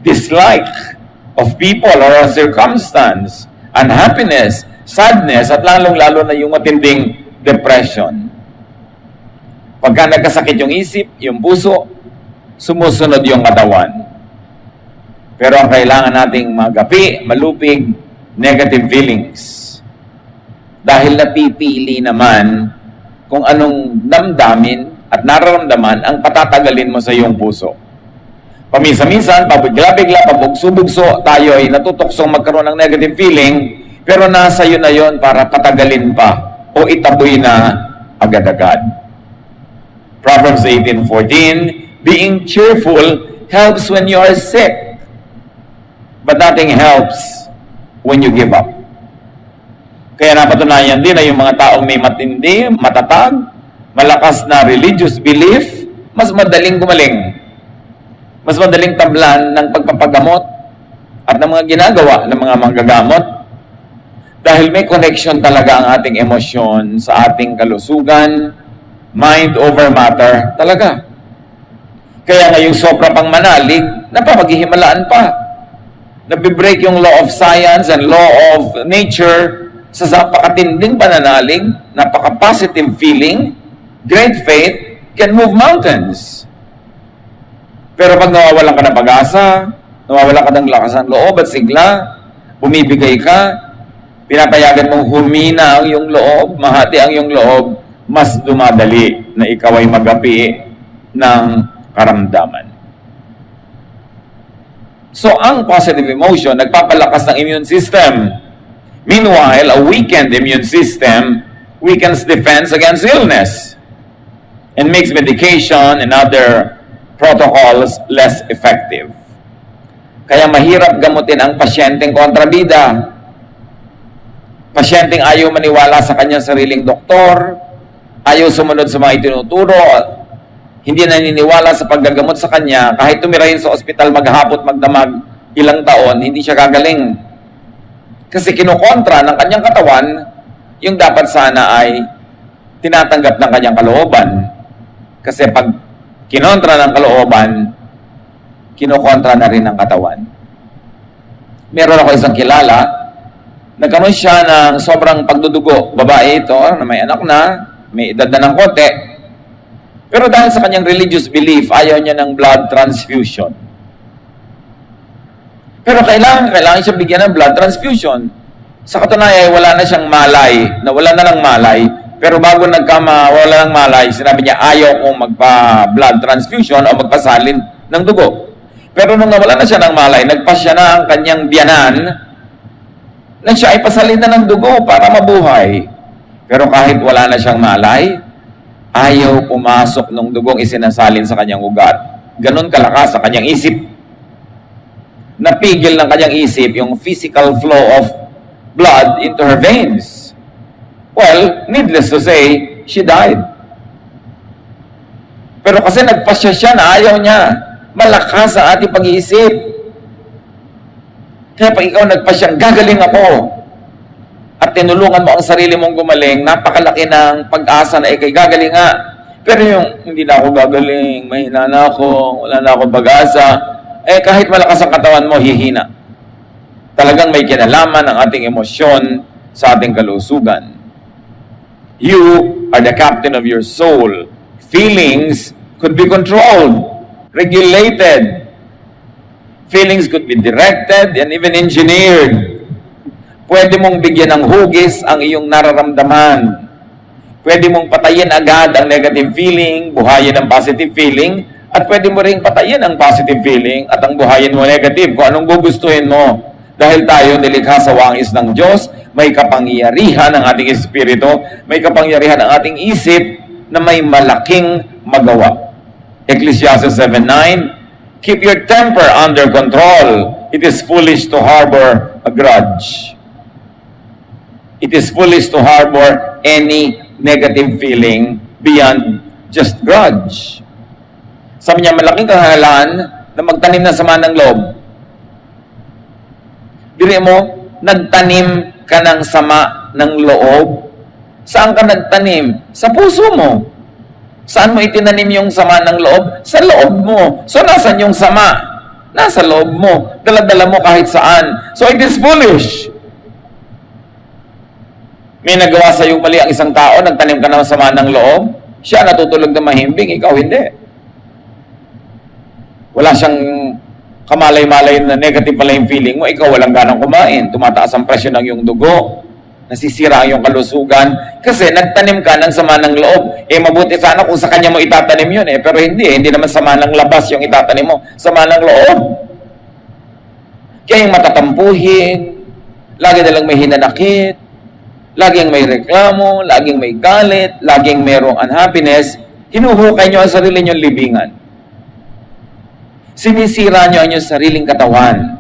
dislike of people or a circumstance, unhappiness, sadness, at lalong-lalo na yung matinding depression. Pagka nagkasakit yung isip, yung puso, sumusunod yung katawan. Pero ang kailangan nating magapi, malupig, negative feelings. Dahil napipili naman kung anong damdamin at nararamdaman ang patatagalin mo sa iyong puso. Paminsan-minsan, pabigla-bigla, pabugso-bugso, tayo ay natutuksong magkaroon ng negative feeling, pero nasa iyo na yon para patagalin pa o itaboy na agad-agad. Proverbs 18:14, being cheerful helps when you are sick, but nothing helps when you give up. Kaya napatunayan din na yung mga taong may matindi, matatag, malakas na religious belief, mas madaling gumaling. Mas madaling tablan ng pagpapagamot at ng mga ginagawa ng mga manggagamot dahil may connection talaga ang ating emosyon sa ating kalusugan, mind over matter talaga. Kaya ngayong sobra pang manalig, napapaghihimalaan pa. Nabibreak yung law of science and law of nature sa napakatinding pananalig, napaka-positive feeling, great faith can move mountains. Pero pag nawawalan ka ng pag-asa, nawawalan ka ng lakas ng loob at sigla, bumibigay ka, pinapayagan mong humina ang iyong loob, mahati ang iyong loob, mas dumadali na ikaw ay magapi ng karamdaman. So, ang positive emotion, nagpapalakas ng immune system. Meanwhile, a weakened immune system weakens defense against illness and makes medication and other protocols less effective. Kaya mahirap gamutin ang pasyenteng kontrabida. Pasyenteng ayaw maniwala sa kanyang sariling doktor, ayaw sumunod sa mga itinuturo, hindi naniniwala sa paggagamot sa kanya, kahit tumirahin sa ospital maghapot, magdamag, ilang taon, hindi siya gagaling. Kasi kinukontra ng kanyang katawan, yung dapat sana ay tinatanggap ng kanyang kalooban. Kasi pag kinontra ng kalooban, kinukontra na rin ng katawan. Meron ako isang kilala, nagkaroon siya ng sobrang pagdudugo. Babae ito, na may anak na, may edad na ng konti. Pero dahil sa kanyang religious belief, ayaw niya ng blood transfusion. Pero kailangan siya bigyan ng blood transfusion. Sa katunayan, wala na siyang malay, nawala na ng malay. Pero bago wala ng malay, sinabi niya, ayaw kong magpa-blood transfusion o magpasalin ng dugo. Pero nung nawala na siya ng malay, nagpasya na ang kanyang biyanan na siya ay pasalin na ng dugo para mabuhay. Pero kahit wala na siyang malay, ayaw pumasok ng dugong isinasalin sa kanyang ugat. Ganon kalakas sa kanyang isip. Napigil ng kanyang isip yung physical flow of blood into her veins. Well, needless to say, she died. Pero kasi nagpasya siya na ayaw niya. Malakas ang ating pag-iisip. Kaya pag ikaw nagpasya, gagaling ako. At tinulungan mo ang sarili mong gumaling, napakalaki ng pag-asa na ikay gagaling nga. Pero yung, hindi na ako gagaling, mahina na ako, wala na akong pag-asa, kahit malakas ang katawan mo, hihina. Talagang may kinalaman ang ating emosyon sa ating kalusugan. You are the captain of your soul. Feelings could be controlled, regulated. Feelings could be directed and even engineered. Pwede mong bigyan ng hugis ang iyong nararamdaman. Pwede mong patayin agad ang negative feeling, buhayin ang positive feeling, at pwede mo ring patayin ang positive feeling at ang buhayin mo negative kung anong gugustuhin mo. Dahil tayo nilikha sa wangis ng Diyos, may kapangyarihan ng ating espiritu, may kapangyarihan ng ating isip na may malaking magawa. Ecclesiastes 7:9, keep your temper under control. It is foolish to harbor a grudge. It is foolish to harbor any negative feeling beyond just grudge. Sabi niya, malaking kahangalan na magtanim ng sama ng loob. Diri mo, nagtanim ka ng sama ng loob. Saan ka nagtanim? Sa puso mo. Saan mo itinanim yung sama ng loob? Sa loob mo. So, nasan yung sama? Nasa loob mo. Dala-dala mo kahit saan. So it is foolish. May nagawa sa iyo mali ang isang tao, nagtanim ka ng sama ng loob, siya natutulog na mahimbing, ikaw hindi. Wala siyang kamalay-malay na negative pala yung feeling mo, ikaw walang ganang kumain, tumataas ang presyo ng iyong dugo, nasisira ang iyong kalusugan, kasi nagtanim ka ng sama ng loob. Mabuti sana kung sa kanya mo itatanim yun pero hindi naman sama ng labas yung itatanim mo, sama ng loob. Kaya yung matatampuhin, lagi nalang may hinanakit, laging may reklamo, laging may galit, laging merong unhappiness, hinuhukay nyo ang sarili nyong libingan. Sinisira nyo ang inyong sariling katawan.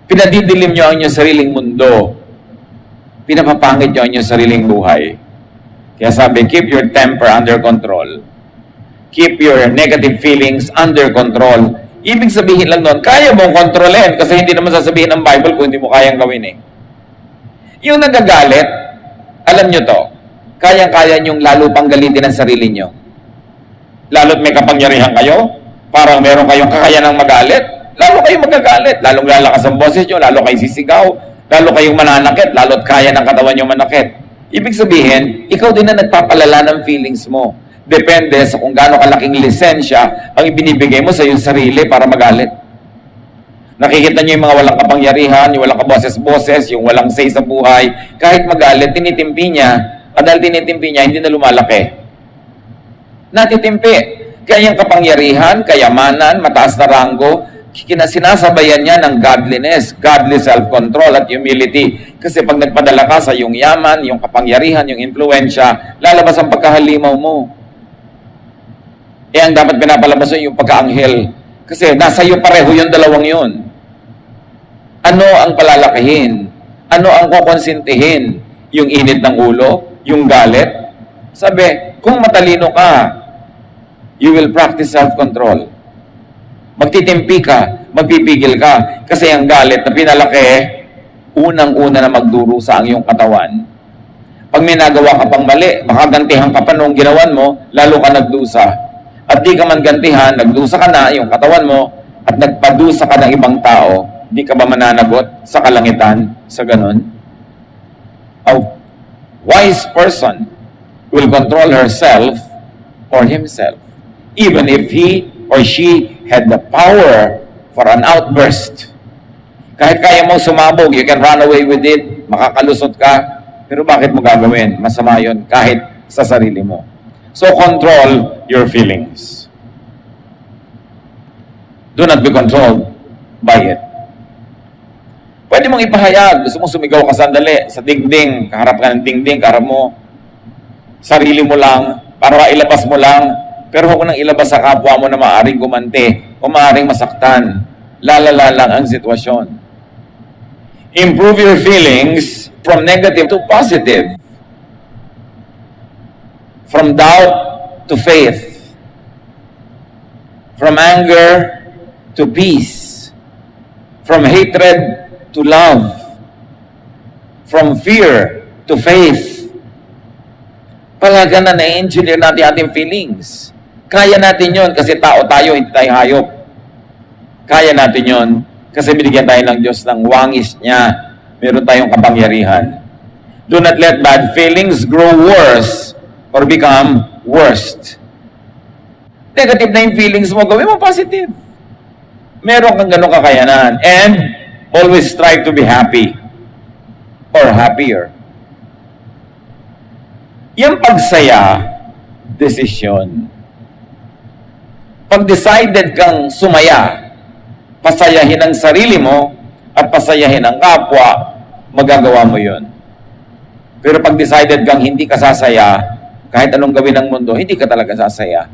Pinadidilim nyo ang inyong sariling mundo. Pinapapangit nyo ang inyong sariling buhay. Kaya sabi, keep your temper under control. Keep your negative feelings under control. Ibig sabihin lang nun, kaya mong kontrolin kasi hindi naman sasabihin ng Bible kung hindi mo kayang gawin Yung nagagalit, alam nyo to, kayang-kaya nyong lalo pang galitin ang sarili nyo. Lalo't may kapangyarihan kayo, parang meron kayong kakayanang magalit, lalo kayong magagalit, lalong lalakas ang boses nyo, lalo kayong sisigaw, lalo kayong mananakit, lalo't kaya ng katawan nyo manakit. Ibig sabihin, ikaw din na nagpapalala ng feelings mo. Depende sa kung gaano kalaking lisensya ang ibinibigay mo sa iyong sarili para magalit. Nakikita niyo yung mga walang kapangyarihan, yung walang kaboses-boses, yung walang say sa buhay. Kahit magalit, tinitimpi niya. At dahil tinitimpi niya, hindi na lumalaki. Natitimpi. Kaya yung kapangyarihan, kayamanan, mataas na ranggo, sinasabayan niya ng godliness, godly self-control at humility. Kasi pag nagpadala ka sa yung yaman, yung kapangyarihan, yung impluensya, lalabas ang pagkahalimaw mo. Ang dapat pinapalabas mo yung pagkaanghel. Kasi nasa iyo pareho yung dalawang yun. Ano ang palalakihin? Ano ang kukonsintihin? Yung init ng ulo? Yung galit? Sabi, kung matalino ka, you will practice self-control. Magtitimpi ka, magpipigil ka. Kasi ang galit na pinalaki, unang-una na magdurusa ang iyong katawan. Pag may nagawa ka pang mali, makagantihan ka pa nung ginawan mo, lalo ka nagdusa. At di ka man gantihan, nagdusa ka na yung katawan mo, at nagpadusa ka ng ibang tao, di ka ba mananagot sa kalangitan, sa ganun? A wise person will control herself or himself, even if he or she had the power for an outburst. Kahit kaya mo sumabog, you can run away with it, makakalusot ka, pero bakit mo gagawin? Masama yun kahit sa sarili mo. So control your feelings. Do not be controlled by it. Pwede mong ipahayag, gusto mong sumigaw ka sandali sa dingding, kaharap ka ng dingding, kaharap mo, sarili mo lang, para ilabas mo lang, pero huwag nang ilabas sa kapwa mo na maaaring gumante o maaaring masaktan. Lalala lang ang sitwasyon. Improve your feelings from negative to positive. From doubt to faith. From anger to peace. From hatred to love. From fear to faith. Palaga na na-engineer natin ating feelings. Kaya natin yon kasi tao tayo, hindi tayo hayop. Kaya natin yon kasi binigyan tayo ng Diyos ng wangis niya. Meron tayong kapangyarihan. Do not let bad feelings grow worse or become worst. Negative na yung feelings mo, gawin mo positive. Meron kang ganong kakayanan. And always strive to be happy or happier. Yung pagsaya, desisyon. Pag decided kang sumaya, pasayahin ang sarili mo at pasayahin ang kapwa, magagawa mo yun. Pero pag decided kang hindi ka sasaya, kahit anong gawin ng mundo, hindi ka talaga sasaya.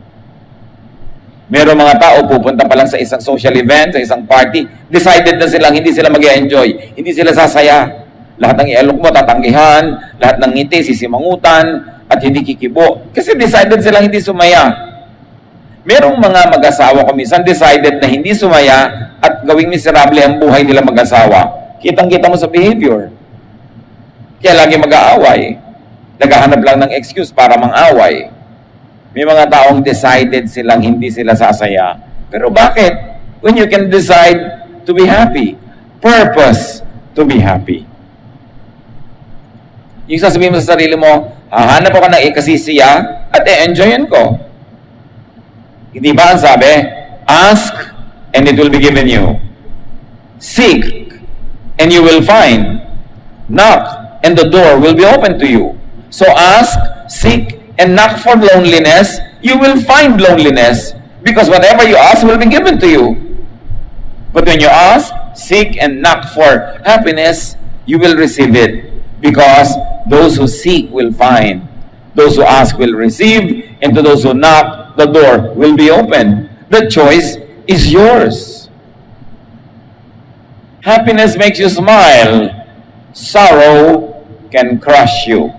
Meron mga tao, pupunta pa lang sa isang social event, sa isang party, decided na silang hindi sila mag-enjoy, hindi sila sasaya. Lahat ng ialok mo, tatanggihan, lahat ng ngiti, sisimangutan, at hindi kikibo. Kasi decided silang hindi sumaya. Merong mga mag-asawa ko minsan decided na hindi sumaya at gawing miserable ang buhay nila mag-asawa. Kitang-kita mo sa behavior. Kaya lagi mag-aaway. Naghahanap lang ng excuse para mang-away. May mga taong decided silang hindi sila sasaya. Pero bakit? when you can decide to be happy. Purpose to be happy. Yung sasabihin mo sa sarili mo, hahanap ako ng ikasisiya at e-enjoyin ko. Hindi ba ang sabi? Ask and it will be given you. Seek and you will find. Knock and the door will be open to you. So ask, seek, and knock for loneliness. You will find loneliness because whatever you ask will be given to you. But when you ask, seek, and knock for happiness, you will receive it because those who seek will find. Those who ask will receive, and to those who knock, the door will be open. The choice is yours. Happiness makes you smile. Sorrow can crush you.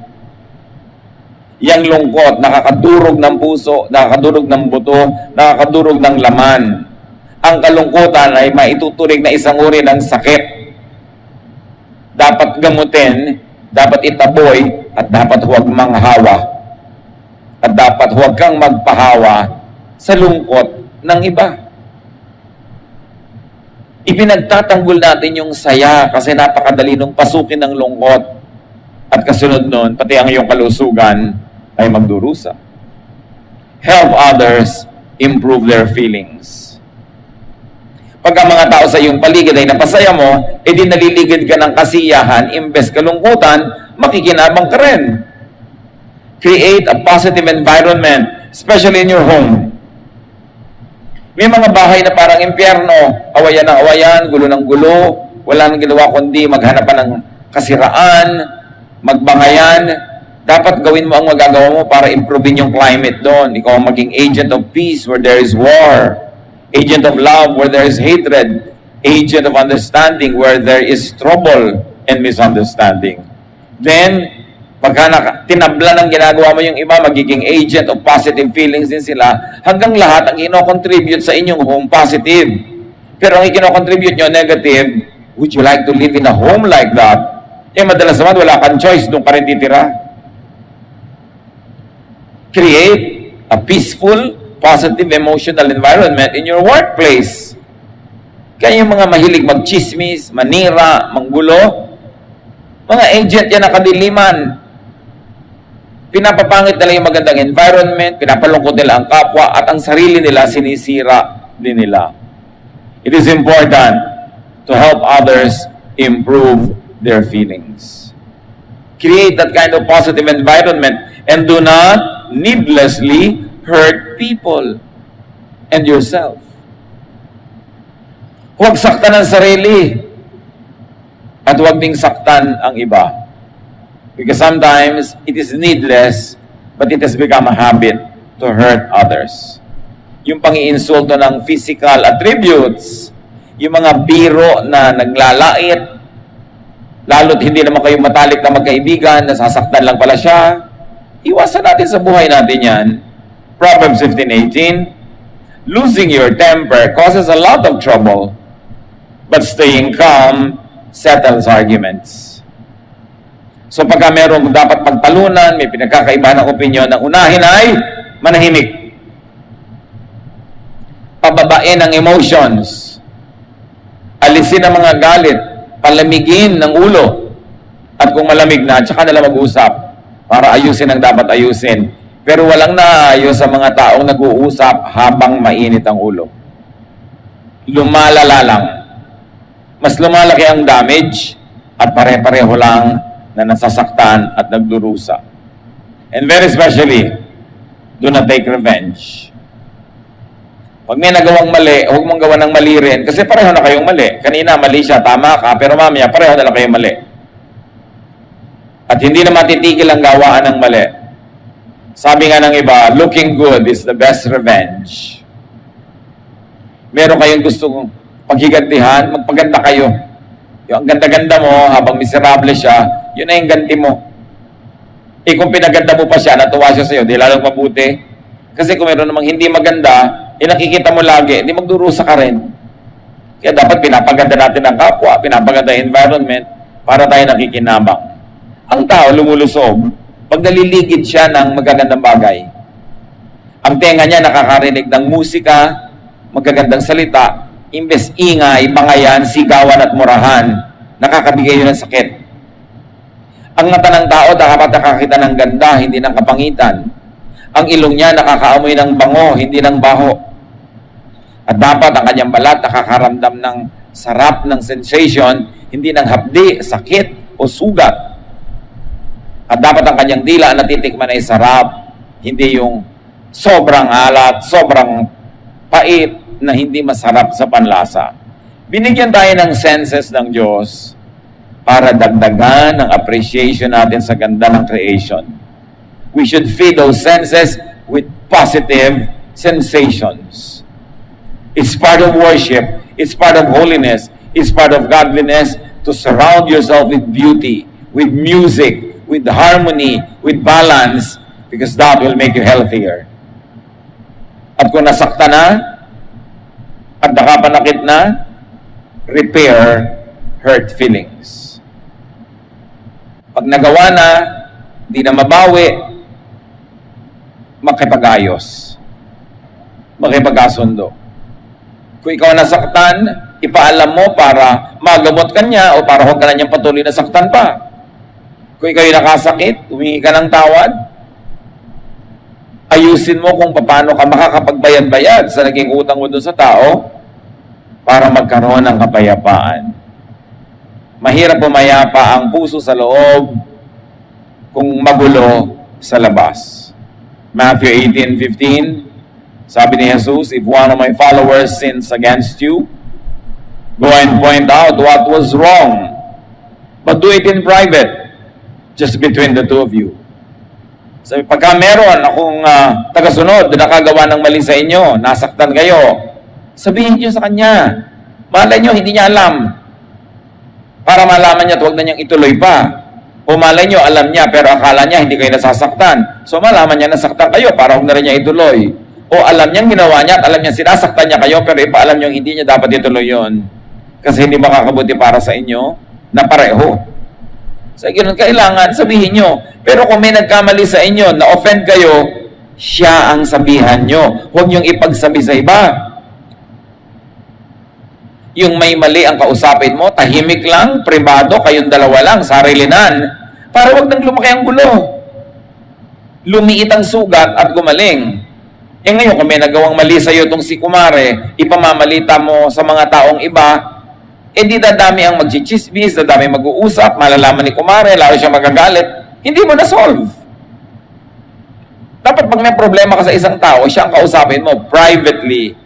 Yang lungkot, nakakadurog ng puso, nakakadurog ng buto, nakakadurog ng laman. Ang kalungkutan ay maituturing na isang uri ng sakit. Dapat gamutin, dapat itaboy, at dapat huwag manghawa. At dapat huwag kang magpahawa sa lungkot ng iba. Ipinagtatanggol natin yung saya kasi napakadali nung pasukin ng lungkot. At kasunod nun, pati ang iyong kalusugan ay magdurusa. Help others improve their feelings. Pagka mga tao sa iyong paligid ay napasaya mo, edi naliligid ka ng kasiyahan, imbes kalungkutan, makikinabang ka rin. Create a positive environment, especially in your home. May mga bahay na parang impyerno, awayan ng awayan, gulo ng gulo, wala nang ginawa kundi maghanap pa ng kasiraan, magbangayan. Dapat gawin mo ang magagawa mo para improvein yung climate doon. Ikaw ang maging agent of peace where there is war, agent of love where there is hatred, agent of understanding where there is trouble and misunderstanding. Then, pagka tinabla ng ginagawa mo yung iba, magiging agent of positive feelings din sila, hanggang lahat ang ino-contribute sa inyong home positive. Pero ang ino-contribute nyo negative, would you like to live in a home like that? Eh madalas naman wala kang choice, doon ka rin titira. Create a peaceful, positive, emotional environment in your workplace. Kaya yung mga mahilig mag-chismis, manira, manggulo, mga agent yan ng kadiliman. Pinapapangit nila yung magandang environment, pinapalungkot nila ang kapwa, at ang sarili nila sinisira din nila. It is important to help others improve their feelings. Create that kind of positive environment and do not needlessly hurt people and yourself. Huwag saktan ang sarili at huwag ding saktan ang iba. Because sometimes it is needless but it has become a habit to hurt others. Yung pang-iinsulto ng physical attributes, yung mga biro na naglalait, lalo't hindi naman kayo matalik na magkaibigan, nasasaktan lang pala siya, iwasan natin sa buhay natin yan. Proverbs 15:18, losing your temper causes a lot of trouble, but staying calm settles arguments. So pagka merong dapat pagtalunan, may pinagkakaiba ng opinyon, ang unahin ay manahimik. Pababain ang emotions. Alisin ang mga galit. Palamigin ng ulo. At kung malamig na, tsaka nila mag-usap para ayusin ang dapat ayusin. Pero walang naayos sa mga taong nag-uusap habang mainit ang ulo. Lumalala lang. Mas lumalaki ang damage at pare-pareho lang na nasasaktan at nagdurusa. And very especially, do not take revenge. Pag may nagawang mali, huwag mong gawa ng mali rin kasi pareho na kayong mali. Kanina mali siya, tama ka, pero mamaya pareho na lang kayong mali. At hindi na matitigil ang gawaan ng mali. Sabi nga ng iba, looking good is the best revenge. Meron kayong gustong paghigantihan, magpaganda kayo. Yung ganda-ganda mo, habang miserable siya, yun na yung ganti mo. Eh kung pinaganda mo pa siya, natuwa siya sa'yo, di lalong mabuti. Kasi kung meron namang hindi maganda, nakikita mo lagi, hindi magdurusa ka rin. Kaya dapat pinapaganda natin ang kapwa, pinapaganda ang environment para tayo nakikinabang. Ang tao lumulusog pag naliligid siya ng magagandang bagay. Ang tenga niya nakakarinig ng musika, magagandang salita, imbes ingay, bangayan, sigawan at murahan, nakakabigay yun ng sakit. Ang mata ng tao dapat nakakita ng ganda, hindi ng kapangitan. Ang ilong niya nakakaamoy ng bango, hindi ng baho. At dapat ang kanyang balat nakakaramdam ng sarap ng sensation, hindi ng hapdi, sakit o sugat. At dapat ang kanyang dila natitikman ay sarap, hindi yung sobrang alat, sobrang pait na hindi masarap sa panlasa. Binigyan tayo ng senses ng Diyos para dagdagan ang appreciation natin sa ganda ng creation. We should feed those senses with positive sensations. It's part of worship. It's part of holiness. It's part of godliness to surround yourself with beauty, with music, with harmony, with balance, because that will make you healthier. At kung nasakta na, at nakapanakit na, repair hurt feelings. Pag nagawa na, di na mabawi, makipag-ayos. Makipag-asundo. Kung ikaw nasaktan, ipaalam mo para magamot ka niya o para huwag ka na niyang patuloy na saktan pa. Kung ikaw nakasakit, humingi ka ng tawad, ayusin mo kung paano ka makakapagbayad-bayad sa naging utang mo doon sa tao para magkaroon ng kapayapaan. Mahirap pumayapa ang puso sa loob kung magulo sa labas. Matthew 18:15, sabi ni Jesus, if one of my followers sins against you, go and point out what was wrong, but do it in private, just between the two of you. Sabi, pagka meron akong tagasunod na nakagawa ng mali sa inyo, nasaktan kayo, sabihin niyo sa kanya. Malay niyo, hindi niya alam. Para malaman niya, huwag na niyang ituloy pa. O malay niyo, alam niya, pero akala niya hindi kayo nasasaktan. So malaman niya nasaktan kayo para huwag na rin niya ituloy. O alam niyang ginawa niya at alam niya sinasaktan niya kayo, pero ipaalam niyo hindi niya dapat ituloy yon. Kasi hindi makakabuti para sa inyo na pareho. Sa ganun, kailangan sabihin nyo. Pero kung may nagkamali sa inyo, na-offend kayo, siya ang sabihan nyo. Huwag niyong ipagsabi sa iba. Yung may mali ang kausapin mo, tahimik lang, pribado, kayong dalawa lang, sarilinan. Para huwag nang lumaki ang gulo. Lumiit ang sugat at gumaling. Eh ngayon, kung may nagawang mali sa iyo itong si Kumare, ipamamalita mo sa mga taong iba, eh di dadami ang magchichismis, dadami mag-uusap, malalaman ni Kumare, lalo siya magagalit, hindi mo na-solve. Dapat pag may problema ka sa isang tao, siya ang kausapin mo privately.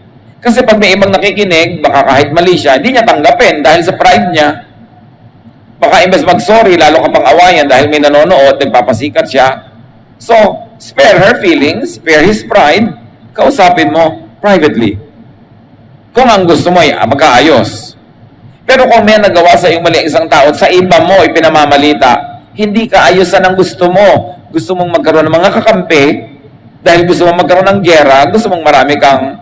Kasi pag may ibang nakikinig, baka kahit mali siya, hindi niya tanggapin dahil sa pride niya. Baka imbes mag-sorry, lalo ka pang awayan dahil may nanonood, nagpapasikat siya. So, spare her feelings, spare his pride, kausapin mo privately. Kung ang gusto mo ay magkaayos. Pero kung may nagawa sa iyong mali ang isang tao at sa iba mo ipinamamalita, hindi ka ayusan ang gusto mo. Gusto mong magkaroon ng mga kakampi dahil gusto mong magkaroon ng giyera, gusto mong marami kang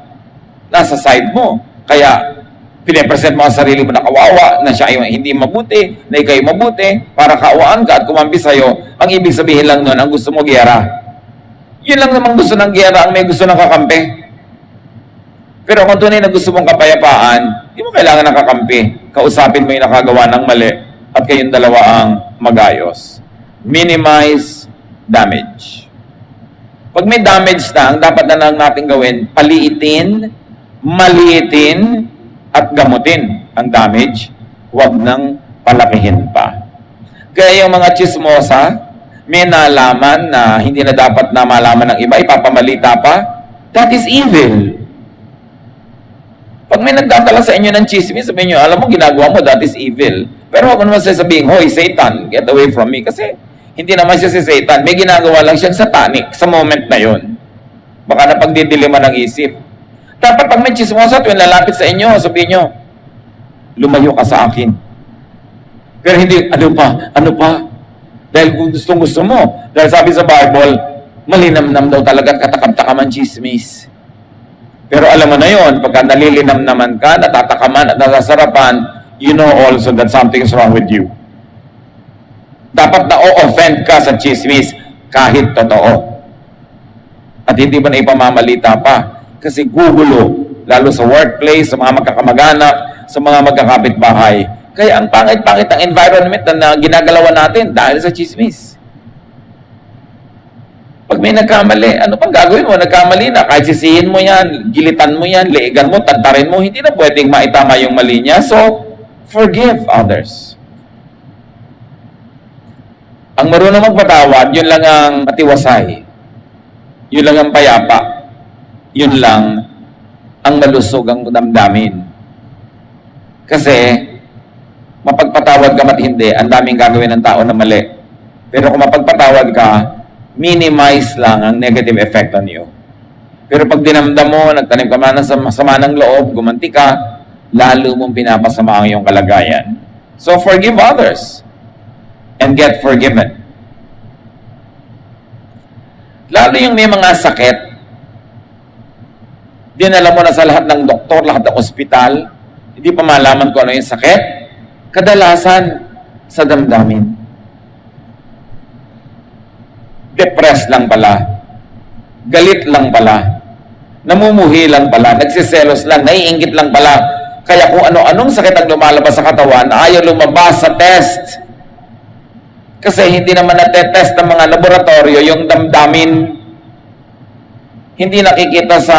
nasa side mo. Kaya pinipresent mo ang sarili mo na kawawa, na siya ay hindi mabuti, na ikay mabuti, para kaawaan ka at kumampi sa'yo. Ang ibig sabihin lang nun, ang gusto mo giyera. Yun lang namang gusto ng giyera, ang may gusto ng kakampi. Pero kung tunay na gusto mong kapayapaan, hindi mo kailangan ng kakampi. Kausapin mo yung nakagawa ng mali at kayong dalawa ang magayos. Minimize damage. Pag may damage na, ang dapat na lang natin gawin, paliitin, maliitin, at gamutin ang damage. Huwag nang palakihin pa. Kaya yung mga chismosa, may nalaman na hindi na dapat na malaman ng iba, ipapamalita pa, that is evil. Pag may nagdadala sa inyo ng chismis, sabihin nyo, alam mo, ginagawa mo, that is evil. Pero huwag naman sasabihin, hoy, Satan, get away from me. Kasi hindi naman siya si Satan. May ginagawa lang siyang satanic sa moment na yon. Baka napagdidiliman ng isip. Dapat pag may chismosa, tuwing lalapit sa inyo, sabihin nyo, lumayo ka sa akin. Pero hindi, ano pa? Dahil kung gusto mo. Dahil sabi sa Bible, malinamnam daw talaga katakam-takam ang chismis. Pero alam mo na yon, pagka nalilinam naman ka, natatakaman at nasasarapan, you know also that something is wrong with you. Dapat na o-offend ka sa chismis kahit totoo. At hindi mo na ipamamalita pa. Kasi gugulo lalo sa workplace, sa mga magkakamag-anak, sa mga magkakapitbahay. Kaya ang pangit-pangit ang environment na ginagalawan natin dahil sa chismis. Pag may nagkamali, ano pang gagawin mo? Nagkamali na, kahit sisihin mo yan, gilitan mo yan, liigan mo, tantarin mo, hindi na pwedeng maitama yung mali niya. So, forgive others. Ang marunong magpatawad, yun lang ang matiwasay. Yun lang ang payapa. Yun lang ang malusog ang damdamin. Kasi, mapagpatawad ka mat hindi, ang daming gagawin ng tao na mali. Pero kung mapagpatawad ka, minimize lang ang negative effect on you. Pero pag dinamdam mo, nagtanim ka man sa masama ng loob, gumanti ka, lalo mong pinapasama ang iyong kalagayan. So forgive others and get forgiven. Lalo yung may mga sakit, dinala mo na sa lahat ng doktor, lahat ng ospital, hindi pa malaman kung ano yung sakit, kadalasan sa damdamin. Depressed lang pala, galit lang pala, namumuhi lang pala, nagsiselos lang, naiinggit lang pala. Kaya kung ano-anong sakit ang lumalabas sa katawan, ayaw lumabas sa test. Kasi hindi naman natetest ng mga laboratorio yung damdamin. Hindi nakikita sa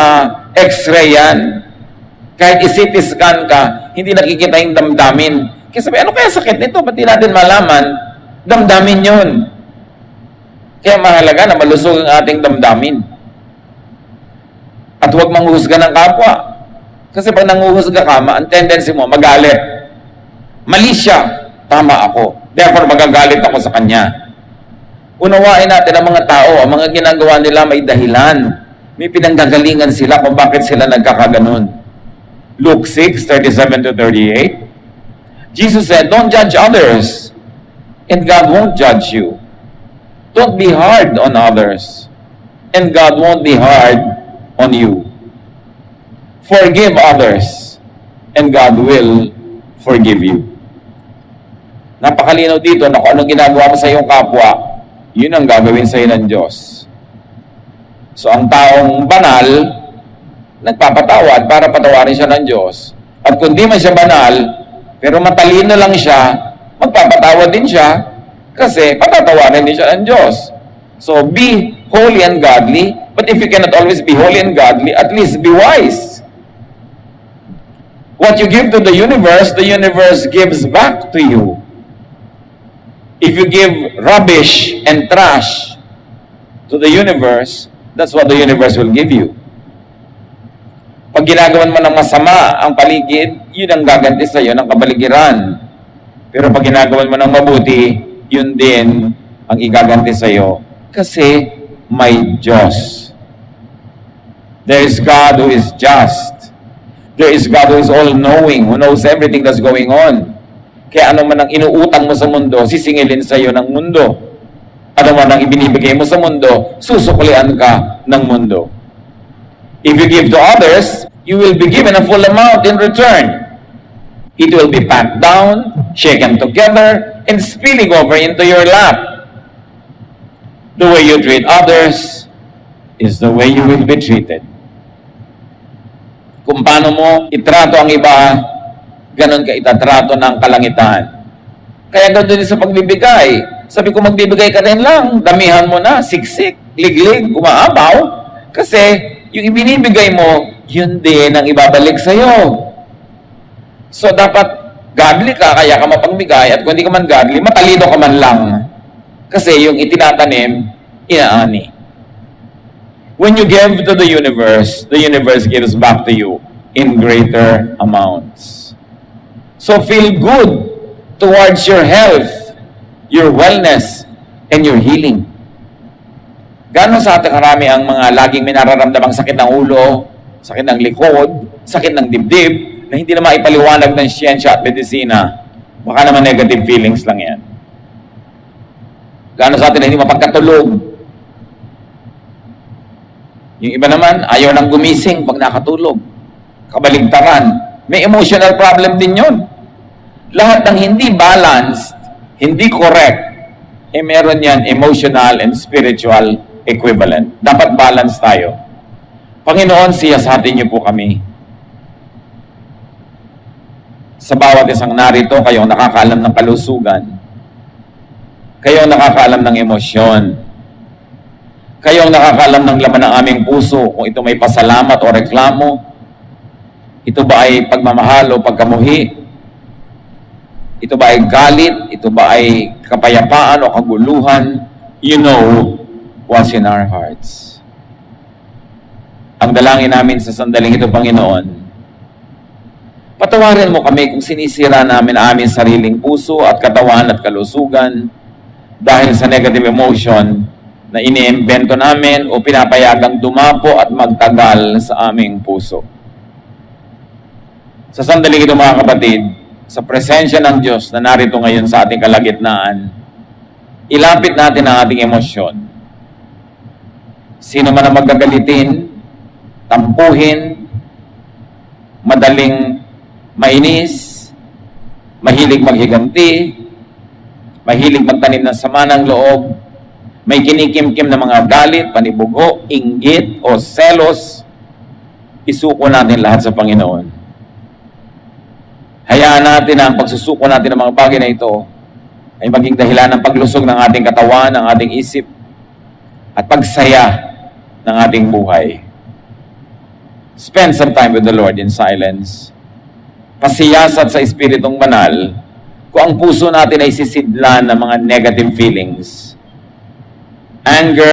x-ray yan. Kahit i-CT scan ka, hindi nakikita yung damdamin. Kaya sabi, ano kaya sakit nito? Ba't di natin malaman? Damdamin yun. Kaya mahalaga na malusog ang ating damdamin. At huwag manghuhusga ng kapwa. Kasi pag nanguhusga ka, ang tendency mo, magalit. Mali siya, tama ako. Therefore, magagalit ako sa kanya. Unawain natin ang mga tao, ang mga ginagawa nila may dahilan. May pinanggagalingan sila kung bakit sila nagkakaganon. Luke 6:37-38. Jesus said, don't judge others, and God won't judge you. Don't be hard on others, and God won't be hard on you. Forgive others, and God will forgive you. Napakalinaw dito na kung anong ginagawa mo sa iyong kapwa, yun ang gagawin sa iyo ng Diyos. So ang taong banal, nagpapatawad para patawarin siya ng Diyos. At kung di man siya banal, pero matalino lang siya, magpapatawad din siya, kasi patatawarin din siya ng Diyos. So, be holy and godly, but if you cannot always be holy and godly, at least be wise. What you give to the universe gives back to you. If you give rubbish and trash to the universe, that's what the universe will give you. Pag ginagawan mo ng masama ang paligid, yun ang gaganti sa iyo ng kabaligiran. Pero pag ginagawan mo ng mabuti, yun din ang igaganti sa iyo. Kasi may Diyos. There is God who is just. There is God who is all-knowing, who knows everything that's going on. Kaya ano man ang inuutang mo sa mundo, sisingilin sa iyo ng mundo. Ano man ang ibinibigay mo sa mundo, susuklian ka ng mundo. If you give to others, you will be given a full amount in return. It will be packed down, shaken together, and spilling over into your lap. The way you treat others is the way you will be treated. Kung paano mo itrato ang iba, ganon ka itatrato ng kalangitan. Kaya ganoon din sa pagbibigay. Sabi ko, magbibigay ka rin lang, damihan mo na, siksik, liglig, umaabaw. Kasi yung ibinibigay mo, yun din ang ibabalik sa'yo. So, dapat godly ka, kaya ka mapagbigay, at kung hindi ka man godly, matalino ka man lang. Kasi yung itinatanim, inaani. When you give to the universe gives back to you in greater amounts. So, feel good towards your health, your wellness, and your healing. Gano'n sa ating karami ang mga laging may nararamdamang sakit ng ulo, sakit ng likod, sakit ng dibdib, na hindi na maipaliwanag ng siyensya at medisina. Baka naman negative feelings lang yan. Gano'n sa atin na hindi mapagkatulog. Yung iba naman, ayaw nang gumising pag nakatulog. Kabaligtaran. May emotional problem din yun. Lahat ng hindi balanced, hindi correct, meron yan emotional and spiritual equivalent. Dapat balance tayo. Panginoon, siyasatin niyo po kami. Sa bawat isang narito, kayong nakakaalam ng kalusugan. Kayong nakakaalam ng emosyon. Kayong nakakaalam ng laman ng aming puso, kung ito may pasalamat o reklamo. Ito ba ay pagmamahal o pagkamuhi? Ito ba ay galit? Ito ba ay kapayapaan o kaguluhan? You know what's in our hearts. Ang dalangin namin sa sandaling ito, Panginoon, patawarin mo kami kung sinisira namin ang aming sariling puso at katawan at kalusugan dahil sa negative emotion na iniimbento namin o pinapayagang dumapo at magtagal sa aming puso. Sa sandaling ito, mga kapatid, sa presensya ng Diyos na narito ngayon sa ating kalagitnaan, ilapit natin ang ating emosyon. Sino man ang magagalitin, tampuhin, madaling mainis, mahilig maghiganti, mahilig magtanim ng sama ng loob, may kinikimkim na mga galit, panibugo, inggit o selos, isuko natin lahat sa Panginoon. Hayaan natin na ang pagsusuko natin ng mga bagay na ito ay maging dahilan ng paglusog ng ating katawan, ng ating isip, at pagsaya ng ating buhay. Spend some time with the Lord in silence. Pasiyasat sa Espiritong Banal kung ang puso natin ay sisidlan ng mga negative feelings, anger,